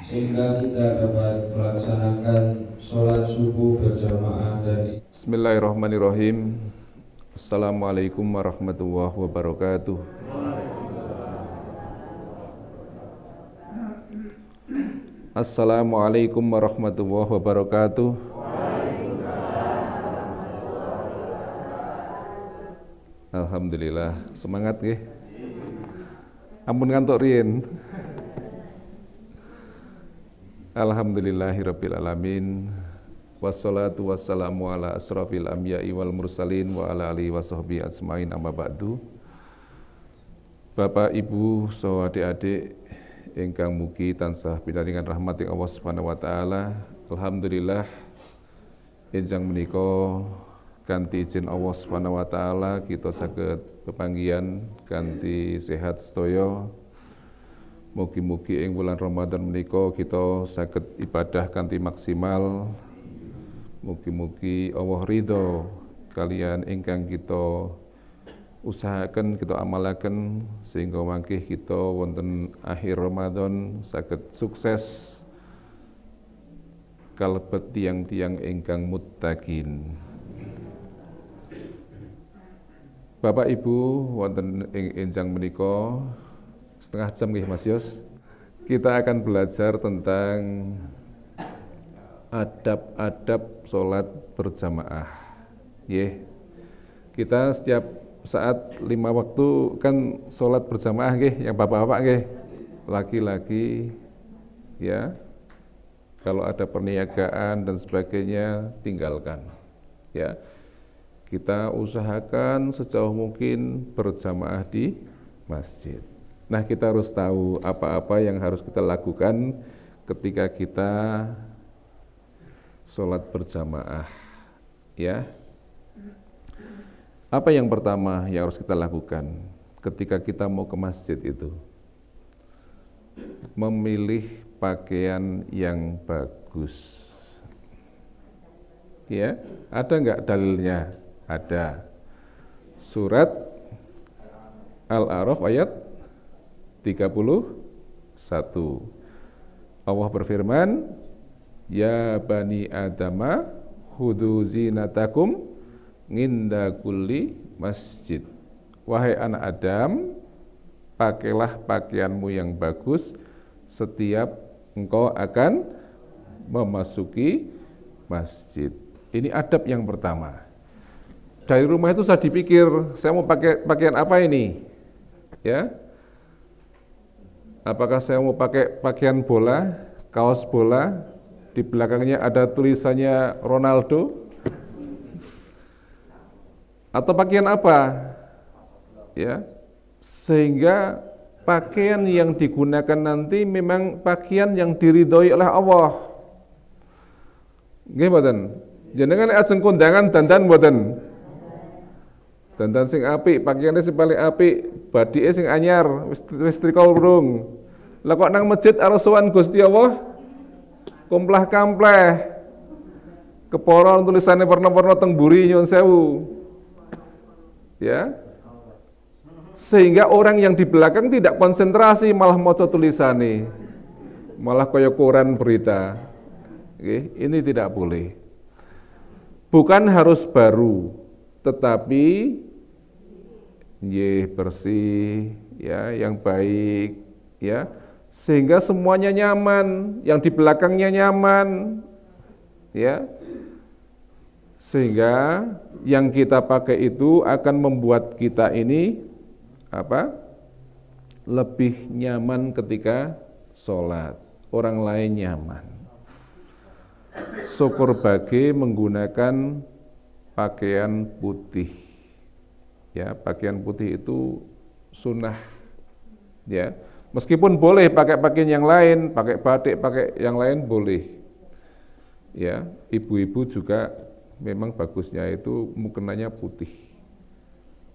sehingga kita dapat melaksanakan sholat subuh berjamaah dan Bismillahirrahmanirrahim. Assalamualaikum warahmatullahi wabarakatuh. Assalamualaikum warahmatullahi wabarakatuh. Alhamdulillah, semangat nggih. Ampun ngantuk riyen. Alhamdulillahirabbil alamin. Wassalatu wassalamu ala asrofil anbiya'i wal mursalin wa ala alihi washabbihi ajmain, amma ba'du. Bapak, Ibu, saha adik-adik ingkang mugi tansah pinaringan rahmat Allah Subhanahu wa taala. Alhamdulillah enjang menika kanthi izin Allah Subhanahu wa taala kita saged pepanggihan kanthi sehat sedaya. Mugi-mugi ing bulan Ramadan menika kita saged ibadah kanthi maksimal. Mugi-mugi Allah ridho kalian ingkang kita usahaken, kita amalaken sehingga mangkih kita wonten akhir Ramadan saged sukses kalebet tiang-tiang ingkang muttaqin. Bapak Ibu wonten ing enjang menika setengah jam nggih Mas Yos. Kita akan belajar tentang adab-adab sholat berjamaah. Kita setiap saat 5 waktu kan sholat berjamaah nggih, yang bapak-bapak nggih, laki-laki ya. Kalau ada perniagaan dan sebagainya tinggalkan. Ya. Kita usahakan sejauh mungkin berjamaah di masjid. Nah, kita harus tahu apa-apa yang harus kita lakukan ketika kita sholat berjamaah, ya. Apa yang pertama yang harus kita lakukan ketika kita mau ke masjid itu? Memilih pakaian yang bagus. Ya, ada enggak dalilnya? Ada. Surat Al-A'raf ayat 31. Allah berfirman, Ya bani Adama khudhu zinatakum nginda kulli masjid. Wahai anak Adam, pakailah pakaianmu yang bagus setiap engkau akan memasuki masjid. Ini adab yang pertama. Dari rumah itu saya dipikir, saya mau pakai pakaian apa ini? Ya. Apakah saya mau pakai pakaian bola, kaos bola, di belakangnya ada tulisannya Ronaldo, atau pakaian apa? Ya, sehingga pakaian yang digunakan nanti memang pakaian yang diridhoi oleh Allah. Nggih mboten? Jenengan ajeng kondangan dandan mboten? Dandan sing apik, pakaiane sing paling apik, badike sing anyar, wis trika urung. Lah kok nang masjid arep sowan Gusti Allah komplah-kampleh, keporo tulisannya warna-warna teng mburi nyuwun sewu. Ya. Sehingga orang yang di belakang tidak konsentrasi, malah maca tulisane. Malah kaya koran berita. Ini tidak boleh. Bukan harus baru, tetapi bersih, ya, yang baik, ya. Sehingga semuanya nyaman, yang di belakangnya nyaman, ya. Sehingga yang kita pakai itu akan membuat kita ini lebih nyaman ketika sholat, orang lain nyaman. Syukur bagi menggunakan pakaian putih, ya, pakaian putih itu sunnah, ya. Meskipun boleh pakai pakaian yang lain, pakai batik, pakai yang lain boleh. Ya, ibu-ibu juga memang bagusnya itu mukenanya putih.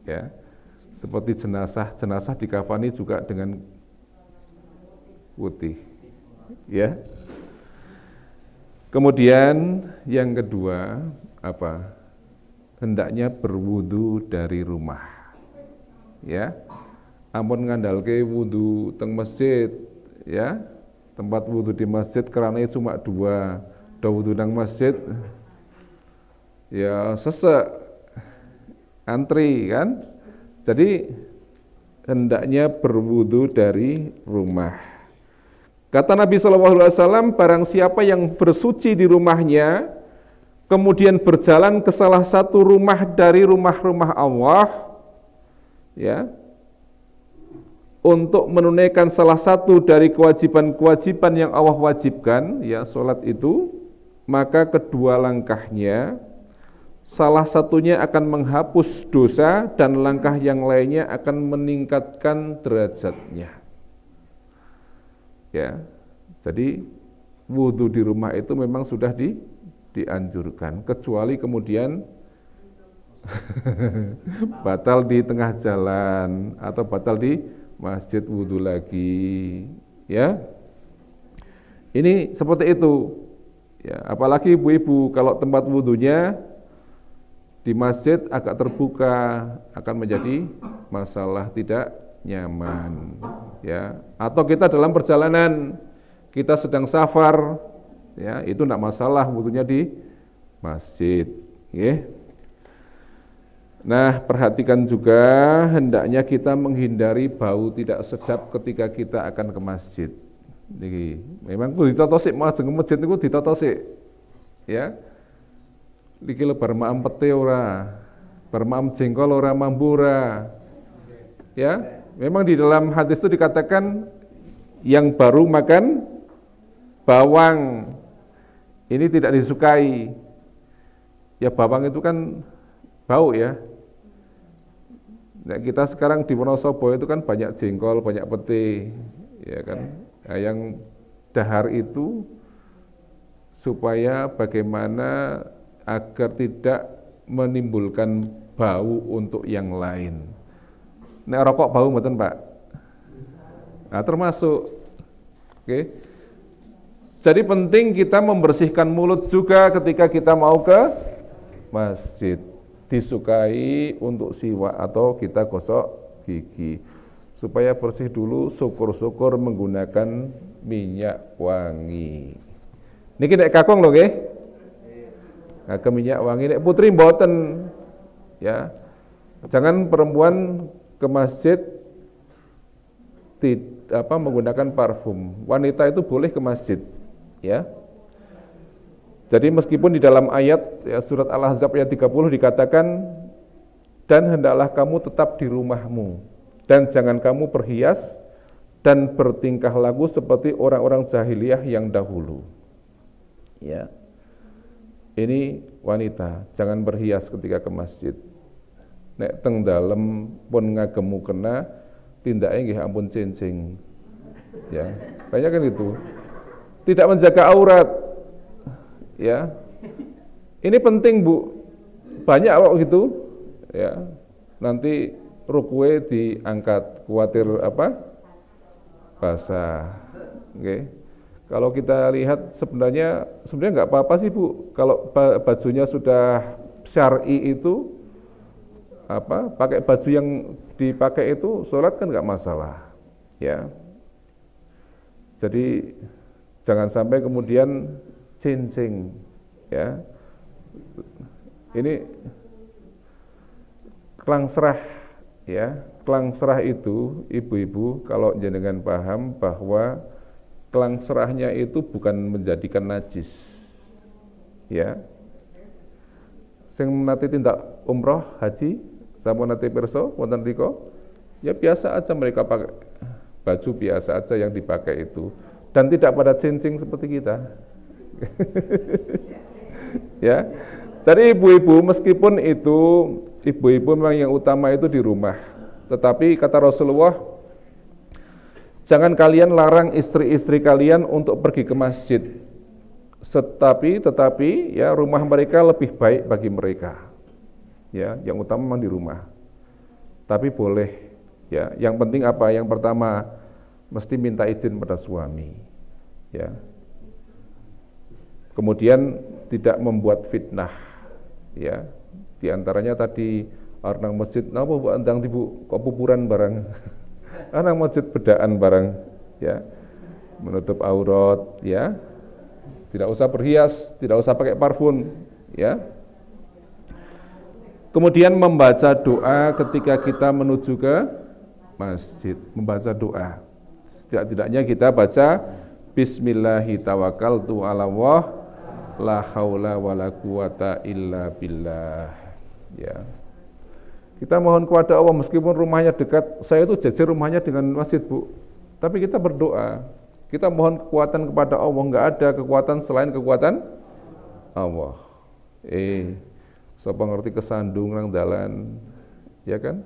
Ya. Seperti jenazah dikafani juga dengan putih. Ya. Kemudian yang kedua hendaknya berwudu dari rumah. Ya. Ampun ngandalke wudu teng masjid, ya. tempat wudhu di masjid kerannya cuma dua, ada wudhu nang masjid ya sesek antri kan. Jadi hendaknya berwudhu dari rumah. Kata Nabi SAW, barang siapa yang bersuci di rumahnya kemudian berjalan ke salah satu rumah dari rumah-rumah Allah ya, untuk menunaikan salah satu dari kewajiban-kewajiban yang Allah wajibkan, ya sholat itu, maka kedua langkahnya, salah satunya akan menghapus dosa dan langkah yang lainnya akan meningkatkan derajatnya. Ya, jadi wudhu di rumah itu memang sudah dianjurkan, kecuali kemudian batal di tengah jalan atau batal di masjid wudhu lagi, ya. Ini seperti itu, ya. Apalagi ibu-ibu kalau tempat wudhunya di masjid agak terbuka akan menjadi masalah tidak nyaman, ya. Atau kita dalam perjalanan, kita sedang safar, ya, itu tidak masalah wudhunya di masjid, ya. Nah, perhatikan juga hendaknya kita menghindari bau tidak sedap ketika kita akan ke masjid. Jadi, memang kudu ditotosik masuk ke masjid niku ditotosik. Ya. Iki lho bar maem pete ora, bar maem jengkol ora mambu ora. Ya, memang di dalam hadis itu dikatakan yang baru makan bawang ini tidak disukai. Ya bawang itu kan bau ya. Nah, kita sekarang di Wonosobo itu kan banyak jengkol, banyak pete, ya kan. Nah, yang dahar itu supaya bagaimana agar tidak menimbulkan bau untuk yang lain. Nek rokok bau mboten, Pak? Nah, termasuk. Oke. Jadi penting kita membersihkan mulut juga ketika kita mau ke masjid. Disukai untuk siwak atau kita gosok gigi supaya bersih dulu, syukur-syukur menggunakan minyak wangi. Niki nek kakung lho nggih. Nah, ke minyak wangi nek putri mboten ya. Jangan perempuan ke masjid menggunakan parfum. Wanita itu boleh ke masjid ya. Jadi meskipun di dalam ayat ya, surat Al-Ahzab ayat 30 dikatakan, dan hendaklah kamu tetap di rumahmu, dan jangan kamu berhias dan bertingkah laku seperti orang-orang jahiliyah yang dahulu. Ya, ini wanita, jangan berhias ketika ke masjid. Nek teng dalem pun ngagemu kena, tindaknya nggih ampun cincing. Ya, banyak kan itu. Tidak menjaga aurat. Ya, ini penting Bu, banyak kok gitu, ya. Nanti rukwe diangkat, khawatir apa? Basah. Oke. Kalau kita lihat sebenarnya nggak apa-apa sih Bu, kalau bajunya sudah syar'i itu, pakai baju yang dipakai itu sholat kan nggak masalah, ya. Jadi jangan sampai kemudian cincing, ya. Ini kelangserah, ya. Kelangserah itu ibu-ibu kalau jenengan paham bahwa kelangserahnya itu bukan menjadikan najis, ya. Sing nate tindak umroh haji sampun nate pirsa wonten rika, ya biasa aja mereka pakai baju biasa aja yang dipakai itu dan tidak pada cincing seperti kita. Ya, jadi ibu-ibu meskipun itu ibu-ibu memang yang utama itu di rumah, tetapi kata Rasulullah, jangan kalian larang istri-istri kalian untuk pergi ke masjid, tetapi ya rumah mereka lebih baik bagi mereka. Ya, yang utama memang di rumah. Tapi boleh, ya. Yang penting apa? Yang pertama mesti minta izin pada suami. Ya. Kemudian tidak membuat fitnah, ya. Di antaranya tadi orang masjid, napa Bu andang tibu kok pupuran barang, orang masjid bedaan barang, ya. menutup aurat, ya. Tidak usah berhias, tidak usah pakai parfum, ya. Kemudian membaca doa ketika kita menuju ke masjid, membaca doa. Setidak-tidaknya kita baca Bismillahi tawakkaltu 'alallah la haula wala quwata illa billah. Ya. Kita mohon kepada Allah meskipun rumahnya dekat, saya itu jajar rumahnya dengan masjid, Bu. Tapi kita berdoa, kita mohon kekuatan kepada Allah, enggak ada kekuatan selain kekuatan Allah. Sapa ngerti kesandung nang dalan, ya kan?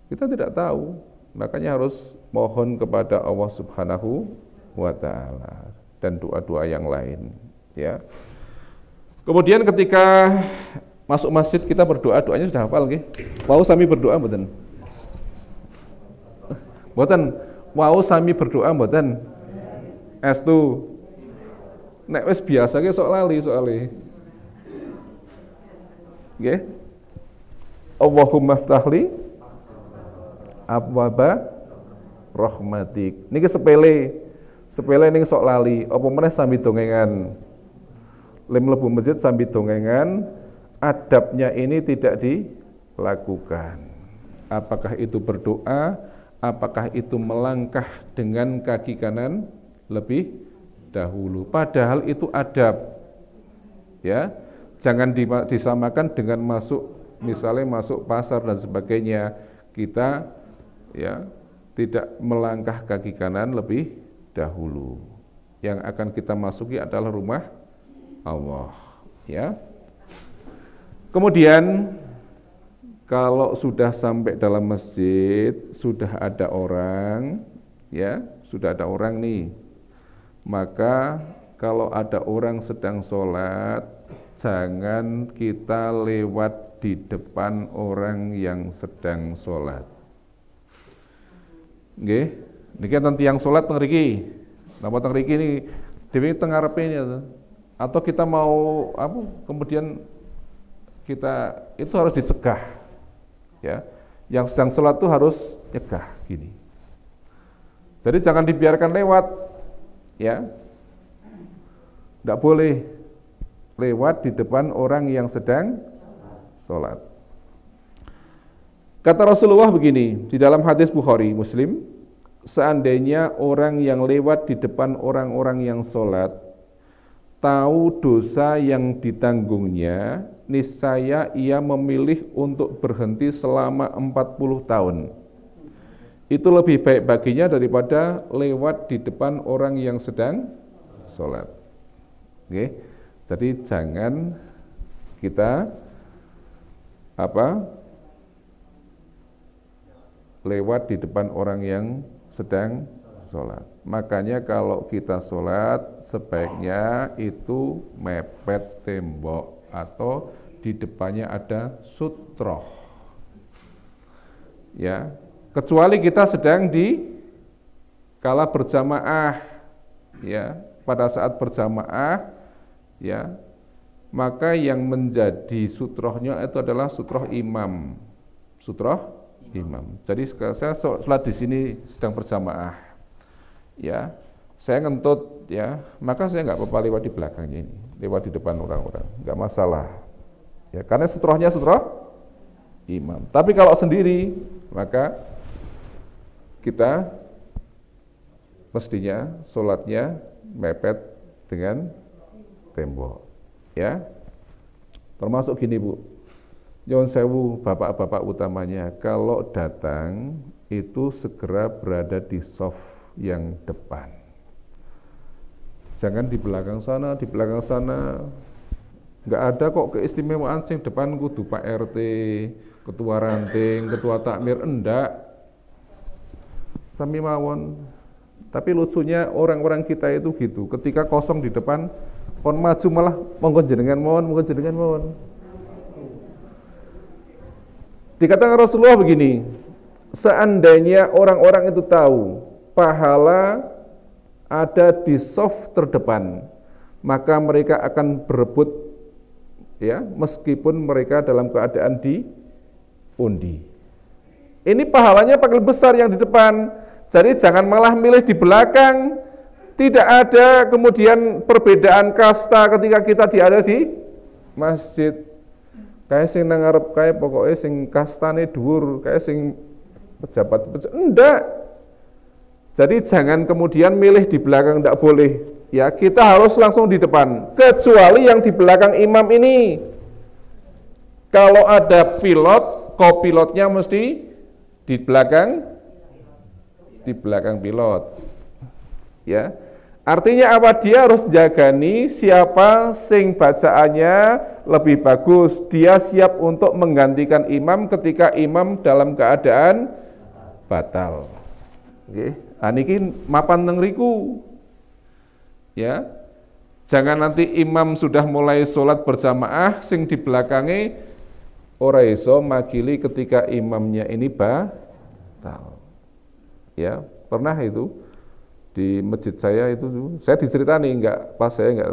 Kita tidak tahu, makanya harus mohon kepada Allah Subhanahu wa Ta'ala dan doa-doa yang lain, ya. Kemudian ketika masuk masjid kita berdoa, doanya sudah hafal nggih? Wau sami berdoa mboten? Mboten. Wau sami berdoa mboten? Estu. Nek wis biasa ki sok lali soalé. Nggih. Allahumma ftahli abwaba rahmatik. Niki sepele. Sepele ning sok lali, apa meneh sambil dongengan. Lem mlebu masjid sambil dongengan, adabnya ini tidak dilakukan. Apakah itu berdoa, apakah itu melangkah dengan kaki kanan lebih dahulu. Padahal itu adab. Ya. Jangan disamakan dengan masuk, misalnya masuk pasar dan sebagainya. Kita ya tidak melangkah kaki kanan lebih dahulu. Yang akan kita masuki adalah rumah Allah, ya. Kemudian kalau sudah sampai dalam masjid, sudah ada orang, ya, sudah ada orang nih. Maka kalau ada orang sedang sholat, jangan kita lewat di depan orang yang sedang sholat. Nggih, niki enten tiyang sholat teng mriki. Napa teng mriki ini dhewe teng ngarepe ini atau kita mau apa kemudian kita itu harus dicegah. Ya. Yang sedang sholat itu harus nyegah gini. Jadi jangan dibiarkan lewat. Ya. Enggak boleh lewat di depan orang yang sedang sholat. Kata Rasulullah begini, di dalam hadis Bukhari Muslim, seandainya orang yang lewat di depan orang-orang yang sholat, tahu dosa yang ditanggungnya, niscaya ia memilih untuk berhenti selama 40 tahun. Itu lebih baik baginya daripada lewat di depan orang yang sedang sholat. Oke? Jadi jangan kita lewat di depan orang yang sedang sholat. Makanya kalau kita sholat sebaiknya itu mepet tembok atau di depannya ada sutroh. Ya, kecuali kita sedang di kala berjamaah, ya, pada saat berjamaah, ya, maka yang menjadi sutrohnya itu adalah sutroh imam, sutroh imam. Jadi saya sholat di sini sedang berjamaah, ya, saya ngentut, ya, maka saya nggak apa-apa lewat di belakangnya ini, lewat di depan orang-orang, nggak masalah, ya, karena sutrohnya sutroh imam. Tapi kalau sendiri, maka kita mestinya sholatnya mepet dengan tembok, ya. Termasuk gini, Bu, nyuwun sewu bapak-bapak utamanya, kalau datang itu segera berada di shaf yang depan. Jangan di belakang sana, di belakang sana. Enggak ada kok keistimewaan sing depan kudu Pak RT, ketua ranting, ketua takmir, enggak. Sami mawon. Tapi lucunya orang-orang kita itu gitu, ketika kosong di depan, kon maju malah monggo jenengan mawon, monggo jenengan mawon. Dikatakan Rasulullah begini, seandainya orang-orang itu tahu pahala ada di shaf terdepan, maka mereka akan berebut, ya, meskipun mereka dalam keadaan diundi. Ini pahalanya paling besar yang di depan. Jadi jangan malah milih di belakang, Tidak ada kemudian perbedaan kasta ketika kita ada di masjid. Kayak sing nang ngarep kae pokoke sing kastane dhuwur, kayak sing pejabat. Enggak. Jadi jangan kemudian milih di belakang, enggak boleh. Ya, kita harus langsung di depan. Kecuali yang di belakang imam ini. Kalau ada pilot, kopilotnya mesti di belakang pilot. Ya. Artinya apa? Dia harus jagani siapa sing bacaannya lebih bagus. Dia siap untuk menggantikan imam ketika imam dalam keadaan batal. Nggih. Niki mapan teng riku. Ya. Jangan nanti imam sudah mulai sholat berjamaah sing di belakangnya ora iso makili ketika imamnya ini batal. Ya, pernah itu di masjid saya itu saya diceritani enggak pas saya enggak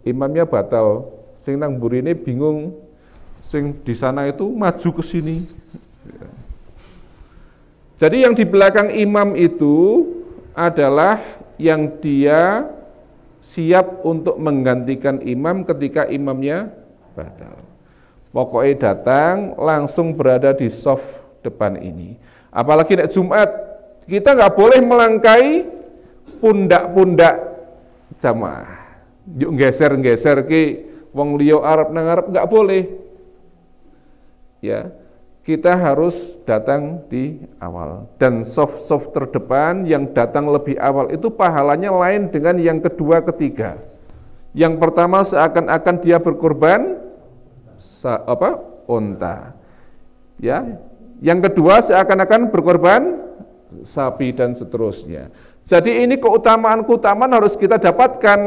imamnya batal, sing nang burine bingung, sing di sana itu maju ke sini. Jadi yang di belakang imam itu adalah yang dia siap untuk menggantikan imam ketika imamnya batal. Pokoknya datang langsung berada di soft depan ini. Apalagi nek Jumat, kita nggak boleh melangkai pundak-pundak jamaah. Yuk geser-geser ke wong liya Arab nang Arab nggak boleh. Ya, kita harus datang di awal. Dan soft terdepan yang datang lebih awal itu pahalanya lain dengan yang kedua, ketiga. Yang pertama seakan-akan dia berkorban unta. Ya. Yang kedua seakan-akan berkorban sapi dan seterusnya. Jadi ini keutamaan harus kita dapatkan.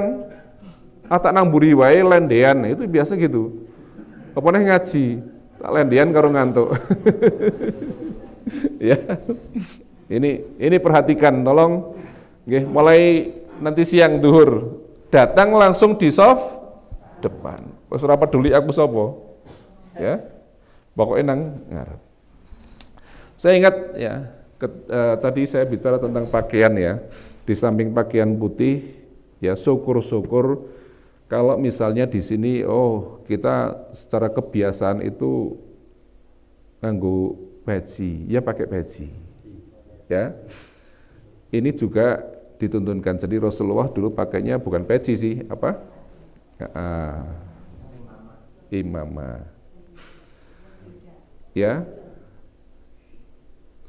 Tak nang mburi wae lendean, itu biasa gitu. Apa nih ngaji, tak lendean karo ngantuk. Ya. Ini perhatikan, tolong nggih, mulai nanti siang duhur datang langsung di soft depan. Wis ora peduli aku sapa. Ya. Pokoknya nang ngarep. Saya ingat ya, tadi saya bicara tentang pakaian ya. Di samping pakaian putih, ya syukur-syukur kalau misalnya di sini, kita secara kebiasaan itu nganggo peci, ya pakai peci. Ya, ini juga dituntunkan. Jadi Rasulullah dulu pakainya bukan peci sih, apa? Imamah. Ya.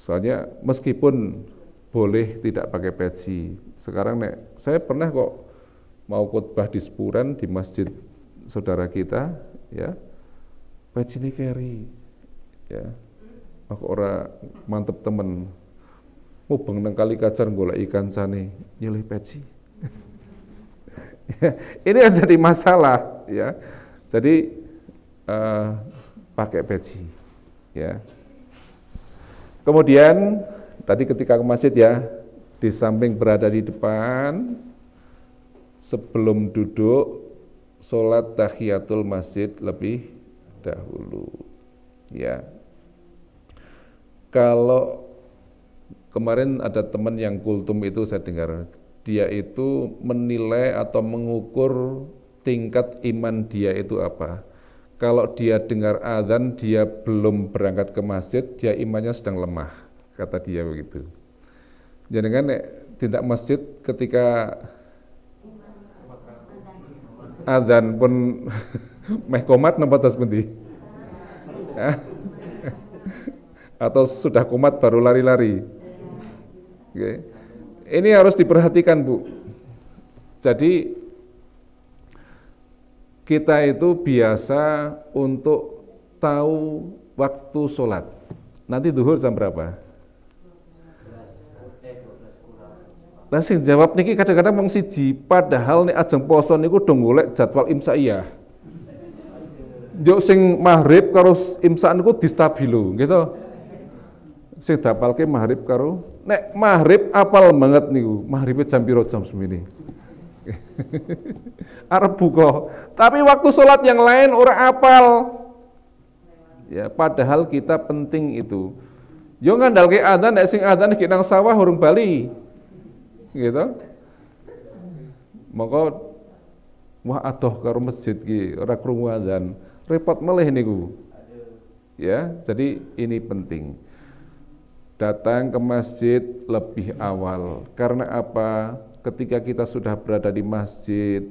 Soalnya meskipun boleh tidak pakai peci, sekarang saya pernah kok mau khotbah di Sepuran di masjid saudara kita, ya peci ini carry, ya aku ora mantep temen, mubeng nang kali kacar golek ikan sane nyilih peci. Ini yang jadi masalah, ya. Jadi pakai peci, ya. Kemudian tadi ketika ke masjid ya, di samping berada di depan, sebelum duduk sholat tahiyatul masjid lebih dahulu. Ya. Kalau kemarin ada teman yang kultum itu saya dengar, dia itu menilai atau mengukur tingkat iman dia itu apa. Kalau dia dengar azan, dia belum berangkat ke masjid, dia imannya sedang lemah, kata dia begitu. Jadi kan tidak masjid ketika azan pun meh komat napa tas pundi? Atau sudah komat baru lari-lari. Oke. Ini harus diperhatikan, Bu. Jadi kita itu biasa untuk tahu waktu sholat. Nanti duhur jam berapa? Nah sing jawab niki kadang-kadang wong siji, padahal nek ajeng poso niku do golek jadwal imsaiyah. Yo sing maghrib karo imsak niku distabilo, gitu. Sing dapalke maghrib karo nek maghrib apal banget niku, maghribe jam piro jam semini. Arep buka, tapi waktu sholat yang lain ora apal. Ya, padahal kita penting itu. Yo ngandalke adzan nek sing adzan iki nang sawah urung bali. Gitu. Maka wah adoh karo masjid ki ora krungu azan, repot meleh niku. Ya, jadi ini penting. Datang ke masjid lebih awal. Karena apa? Ketika kita sudah berada di masjid,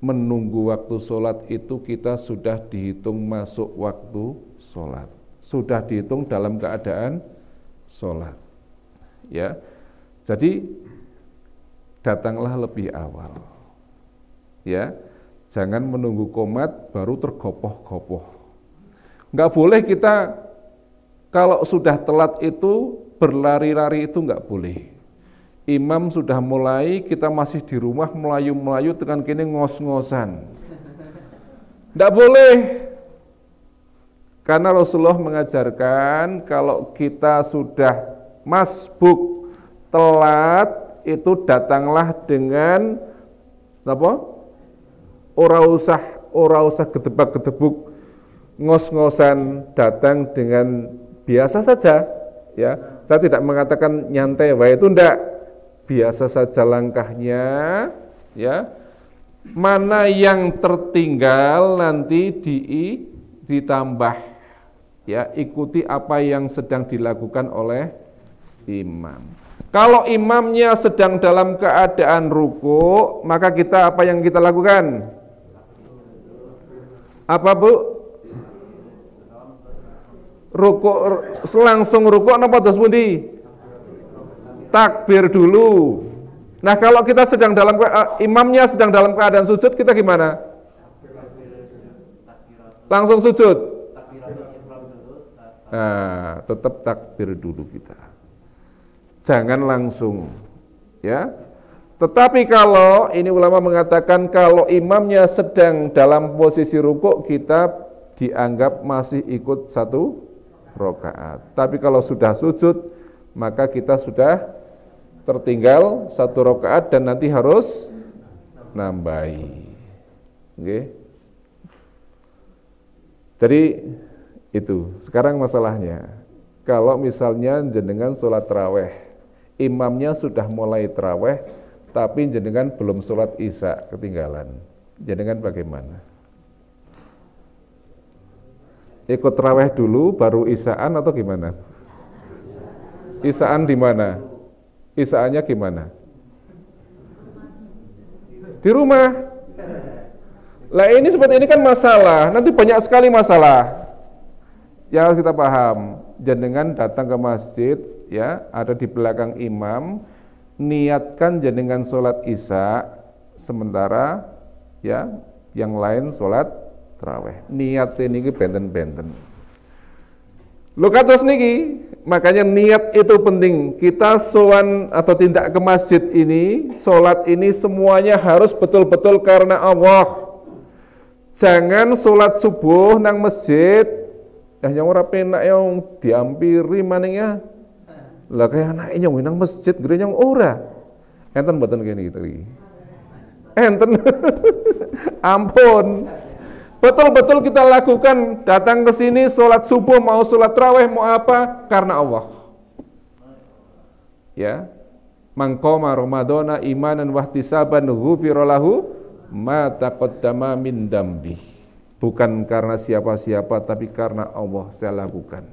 menunggu waktu sholat itu kita sudah dihitung masuk waktu sholat. Sudah dihitung dalam keadaan sholat. Ya, jadi datanglah lebih awal. Ya, jangan menunggu qomat baru tergopoh-gopoh. Nggak boleh kita kalau sudah telat itu berlari-lari, itu nggak boleh. Imam sudah mulai, kita masih di rumah melayu-melayu dengan kini ngos-ngosan. Nggak boleh. Karena Rasulullah mengajarkan kalau kita sudah masbuk, telat, itu datanglah dengan apa? Ora usah gedebak-gedebuk, ngos-ngosan, datang dengan biasa saja. Ya, saya tidak mengatakan nyantai, wah itu enggak, biasa saja langkahnya. Ya, mana yang tertinggal nanti ditambah. Ya, ikuti apa yang sedang dilakukan oleh imam. Kalau imamnya sedang dalam keadaan ruku, maka kita apa yang kita lakukan? Apa Bu? Ruku, langsung ruku napa dos pundi? Takbir dulu. Nah, kalau kita sedang dalam imamnya sedang dalam keadaan sujud, kita gimana? Langsung sujud. Nah, tetap takbir dulu kita. Jangan langsung, ya. Tetapi kalau ini ulama mengatakan kalau imamnya sedang dalam posisi rukuk, kita dianggap masih ikut satu rakaat. Tapi kalau sudah sujud, maka kita sudah tertinggal satu rakaat dan nanti harus nambahi. Oke. Jadi itu. Sekarang masalahnya, kalau misalnya jenengan sholat tarawih, imamnya sudah mulai tarawih, tapi jenengan belum sholat isya, ketinggalan. Jenengan bagaimana? Ikut tarawih dulu, baru isyaan atau gimana? Isyaan di mana? Isyaannya gimana? Di rumah. Lah ini seperti ini kan masalah. Nanti banyak sekali masalah yang harus kita paham. Jenengan datang ke masjid, ya, ada di belakang imam, niatkan jenengan sholat isya, sementara ya yang lain sholat tarawih. Niat ini benten-benten. Lu kados niki, makanya niat itu penting. Kita sowan atau tindak ke masjid ini, sholat ini semuanya harus betul-betul karena Allah. Jangan sholat subuh nang masjid, yang ora penak yang diampiri maningnya. Lah kayak anak nyong nang masjid gede nyong ora. Enten mboten kene gitu iki. Enten. Ampun. Betul-betul kita lakukan, datang ke sini sholat subuh, mau sholat tarawih, mau apa, karena Allah. Ya. Man qama ramadhana imanan wa ihtisaban ghufira lahu ma taqaddama min dambi. Bukan karena siapa-siapa, tapi karena Allah saya lakukan.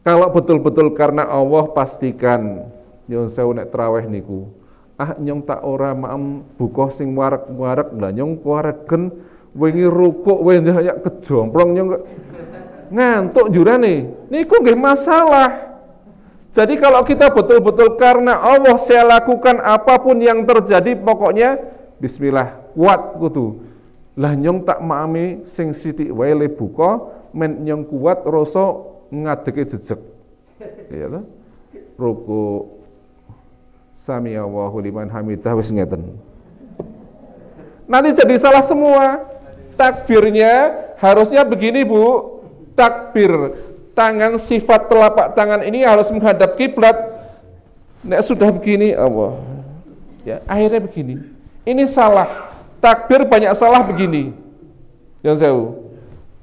Kalau betul-betul karena Allah, pastikan nyong sewu nek tarawih niku. Nyong tak ora maem buka sing warak-warak lah nyong kuaregen wingi rukuk wingi kayak kejomplong nyong ngantuk jurane. Niku nggih masalah. Jadi kalau kita betul-betul karena Allah saya lakukan apapun yang terjadi, pokoknya bismillah, kuat kudu. Lah nyong tak maami sing sithik wae le buka, men nyong kuat rasa ngadeke jejeg. Ya to? Ruku sami Allahu liman hamidah wis ngeten. Nanti jadi salah semua. Takbirnya harusnya begini, Bu. Takbir tangan, sifat telapak tangan ini harus menghadap kiblat. Nek sudah begini Allah. Ya, akhirnya begini. Ini salah. Takbir banyak salah begini. Yang saya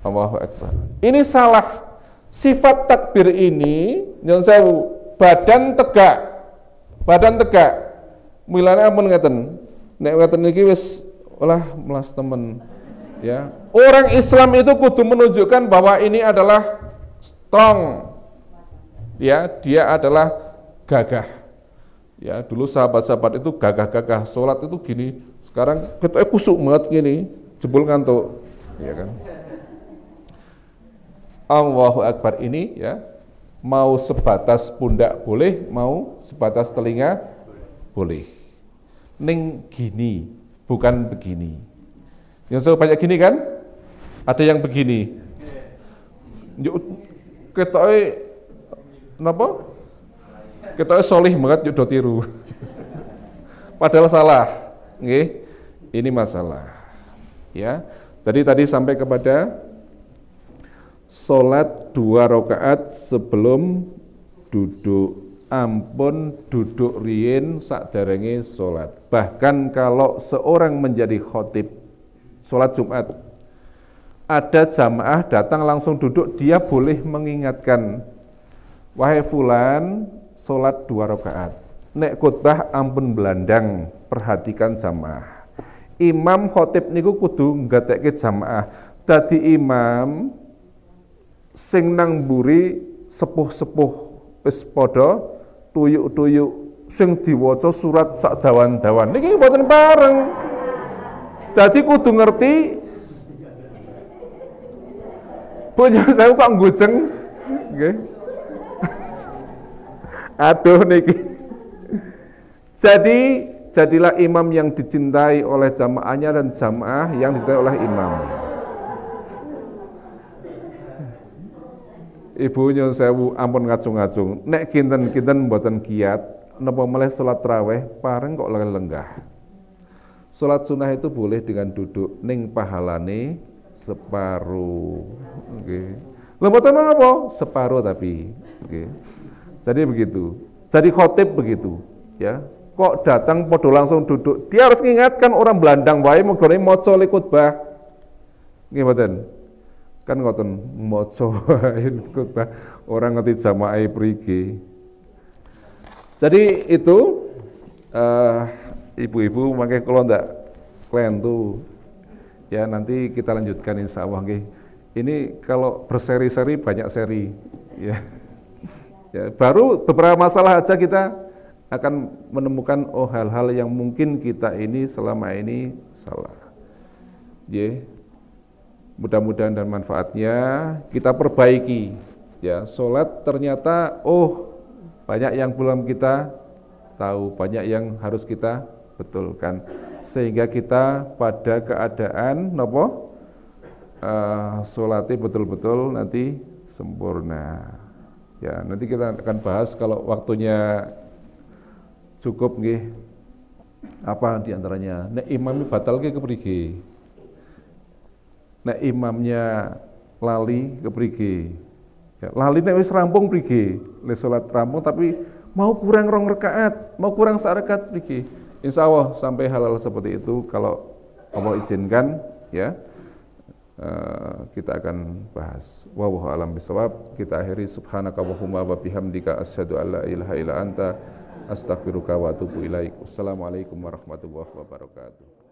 Allahu Akbar. Ini salah. Sifat takbir ini yang saya badan tegak. Badan tegak. Milane ampun ngeten. Nek ngeten niki wis olah melas temen. Ya. Orang Islam itu kudu menunjukkan bahwa ini adalah strong. Ya, dia adalah gagah. Ya, dulu sahabat-sahabat itu gagah-gagah, sholat itu gini. Sekarang kita kusuk banget gini, jebol ngantuk, ya kan? Allahu Akbar ini ya, mau sebatas pundak boleh, mau sebatas telinga boleh. Ning gini, bukan begini. Yang saya banyak gini kan? Ada yang begini. Ketoke napa? Kita solih banget yuk do tiru. Padahal salah. Nggih. Ini masalah. Ya. Jadi tadi sampai kepada salat 2 rakaat sebelum duduk. Ampun duduk riyin sakderenge salat. Bahkan kalau seorang menjadi khatib salat Jumat, ada jamaah datang langsung duduk, dia boleh mengingatkan, wahai fulan, salat 2 rakaat. Nek khutbah ampun belandang, perhatikan jamaah. Imam khotib niku kudu nggatekke jamaah. Dadi imam sing nang mburi sepuh-sepuh wis padha tuyuk-tuyuk sing diwaca surat sak dawan-dawan. Niki mboten bareng. Dadi kudu ngerti. Punya saya kok ngujeng nggih. Aduh niki. Jadi jadilah imam yang dicintai oleh jamaahnya dan jamaah yang dicintai oleh imam. Ibu nyuwun sewu ampun ngacung-ngacung. Nek kinten-kinten mboten kiat napa meleh salat tarawih pareng kok lenggah. Salat sunah itu boleh dengan duduk ning pahalane separuh. Nggih. Lha mboten apa? Separuh tapi. Nggih. Jadi begitu. Jadi khotib begitu, ya. Kok datang podo langsung duduk. Dia harus mengingatkan orang belandang wae megone maca le khotbah. Nggih mboten. Kan ngoten maca khotbah orang ngerti jamaah prigi. Jadi itu ibu-ibu mangke kula ndak klentu. Ya nanti kita lanjutkan insyaallah nggih. Ini kalau berseri-seri banyak seri, ya. Ya, baru beberapa masalah aja kita akan menemukan hal-hal yang mungkin kita ini selama ini salah. Ya, mudah-mudahan dan manfaatnya kita perbaiki. Ya, sholat ternyata banyak yang belum kita tahu, banyak yang harus kita betulkan sehingga kita pada keadaan sholatnya betul-betul nanti sempurna. Ya, nanti kita akan bahas kalau waktunya cukup nggih. Apa diantaranya? Nek imam batal ke keprigi. Nek imamnya lali keprigi. Ya, lali nek wis rampung prigi. Le salat rampung tapi mau kurang 2 rakaat, mau kurang 1 rakaat prigi. Insyaallah sampai hal-hal seperti itu kalau Allah izinkan ya. Kita akan bahas. Wallahu a'lam bishawab. Kita akhiri subhanakallahumma wa bihamdika asyhadu an la ilaha illa anta astaghfiruka wa atubu ilaik. Wassalamualaikum warahmatullahi wabarakatuh.